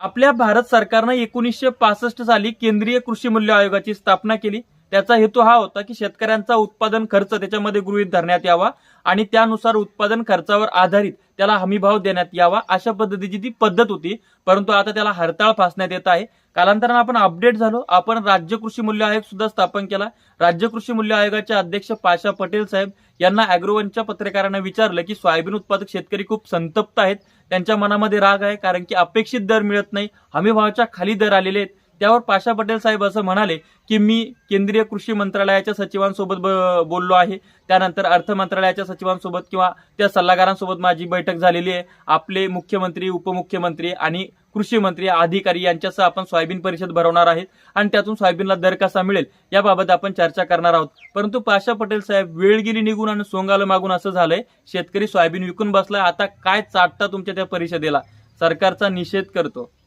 आपल्या भारत सरकारनं 1965 साली केंद्रीय कृषी मूल्य आयोगाची स्थापना केली. त्याचा हेतू हा होता की शेतकऱ्यांचा उत्पादन खर्च त्याच्यामध्ये गृहीत धरण्यात यावा आणि त्यानुसार उत्पादन खर्चावर आधारित त्याला हमीभाव देण्यात यावा, अशा पद्धतीची ती पद्धत होती. परंतु आता त्याला हरताळ फासण्यात येत आहे. कालांतराने आपण अपडेट झालो. आपण राज्य कृषी मूल्य आयोग सुद्धा स्थापन केला. राज्य कृषी मूल्य आयोगाचे अध्यक्ष पाशा पटेल साहेब यांना अॅग्रोवनच्या पत्रकारांना विचारलं की सोयाबीन उत्पादक शेतकरी खूप संतप्त आहेत, त्यांच्या मनामध्ये राग आहे कारण की अपेक्षित दर मिळत नाही, हमीभावाच्या खाली दर आलेले आहेत. त्यावर पाशा पटेल साहेब असं म्हणाले की मी केंद्रीय कृषी मंत्रालयाच्या सचिवांसोबत बोललो आहे, त्यानंतर अर्थ मंत्रालयाच्या सचिवांसोबत किंवा त्या सल्लागारांसोबत माझी बैठक झालेली आहे. आपले मुख्यमंत्री, उपमुख्यमंत्री आणि कृषी मंत्री, अधिकारी यांच्यासह आपण सोयाबीन परिषद भरवणार आहेत आणि त्यातून सोयाबीनला दर कसा मिळेल याबाबत आपण चर्चा करणार आहोत. परंतु पाशा पटेल साहेब, वेळ गेली निघून आणि सोंगालं मागून असं झालंय, शेतकरी सोयाबीन विकून बसलाय. आता काय चाटता तुमच्या त्या परिषदेला? सरकारचा निषेध करतो.